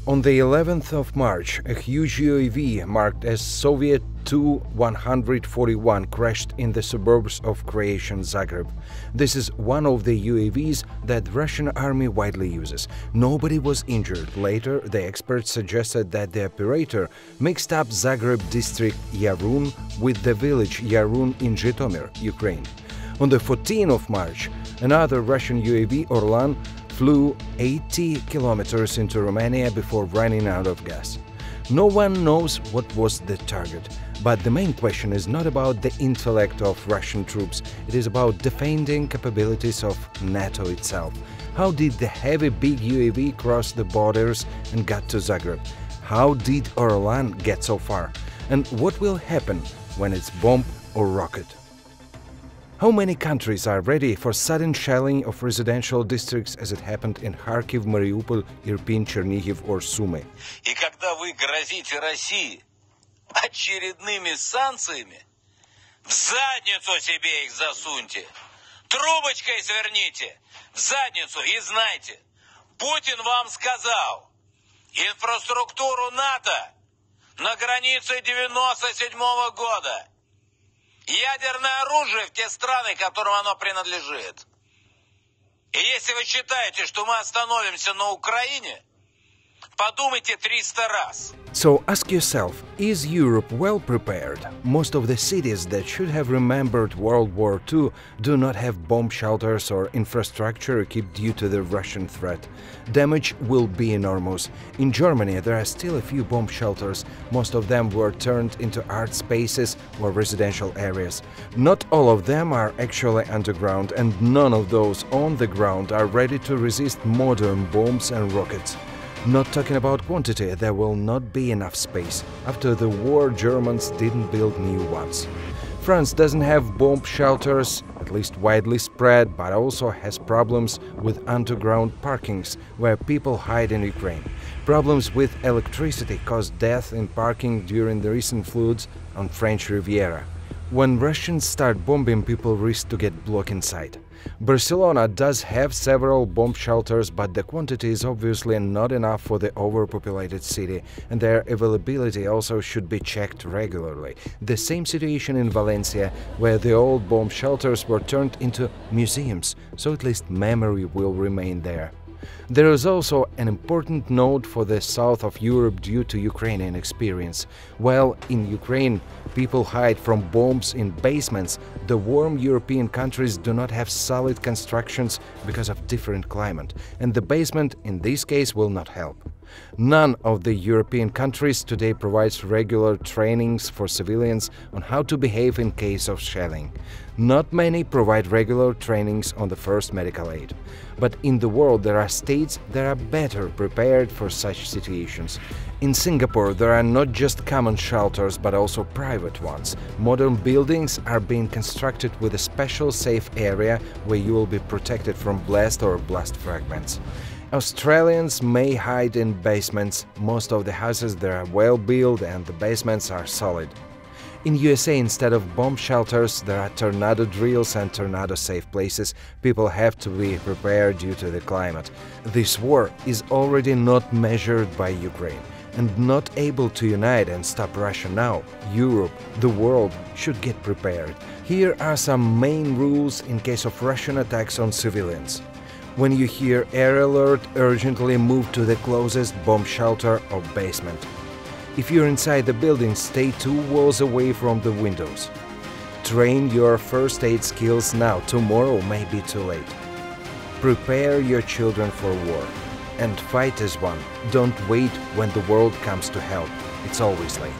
On the 11th of March, a huge UAV marked as Soviet Tu-141 crashed in the suburbs of Croatian Zagreb. This is one of the UAVs that Russian army widely uses. Nobody was injured. Later, the experts suggested that the operator mixed up Zagreb district Yarun with the village Yarun in Zhytomyr, Ukraine. On the 14th of March, another Russian UAV, Orlan, flew 80 kilometers into Romania before running out of gas. No one knows what was the target, but the main question is not about the intellect of Russian troops, it is about defending capabilities of NATO itself. How did the heavy big UAV cross the borders and got to Zagreb? How did Orlan get so far? And what will happen when it's bomb or rocket? How many countries are ready for sudden shelling of residential districts, as it happened in Kharkiv, Mariupol, Irpin, Chernihiv or Sumy? И когда вы грозите России очередными санкциями, в задницу себе их засуньте, трубочкой сверните, в задницу и знайте, Путин вам сказал, инфраструктуру НАТО на границе 97-го года. Ядерное оружие в те страны, которым оно принадлежит. И если вы считаете, что мы остановимся на Украине, подумайте 300 раз. So ask yourself, is Europe well prepared? Most of the cities that should have remembered World War II do not have bomb shelters or infrastructure equipped due to the Russian threat. Damage will be enormous. In Germany there are still a few bomb shelters. Most of them were turned into art spaces or residential areas. Not all of them are actually underground, and none of those on the ground are ready to resist modern bombs and rockets. Not talking about quantity, there will not be enough space. After the war, Germans didn't build new ones. France doesn't have bomb shelters, at least widely spread, but also has problems with underground parkings, where people hide in Ukraine. Problems with electricity caused death in parking during the recent floods on French Riviera. When Russians start bombing, people risk to get blocked inside. Barcelona does have several bomb shelters, but the quantity is obviously not enough for the overpopulated city, and their availability also should be checked regularly. The same situation in Valencia, where the old bomb shelters were turned into museums, so at least memory will remain there. There is also an important note for the south of Europe due to Ukrainian experience. While in Ukraine people hide from bombs in basements, the warm European countries do not have solid constructions because of different climate, and the basement in this case will not help. None of the European countries today provides regular trainings for civilians on how to behave in case of shelling. Not many provide regular trainings on the first medical aid. But in the world there are states that are better prepared for such situations. In Singapore there are not just common shelters but also private ones. Modern buildings are being constructed with a special safe area where you will be protected from blast or blast fragments. Australians may hide in basements. Most of the houses there are well built and the basements are solid. In USA, instead of bomb shelters, there are tornado drills and tornado-safe places. People have to be prepared due to the climate. This war is already not measured by Ukraine, and not able to unite and stop Russia now. Europe, the world, should get prepared. Here are some main rules in case of Russian attacks on civilians. When you hear air alert, urgently move to the closest bomb shelter or basement. If you're inside the building, stay 2 walls away from the windows. Train your first aid skills now, tomorrow may be too late. Prepare your children for war. And fight as one. Don't wait when the world comes to help. It's always late.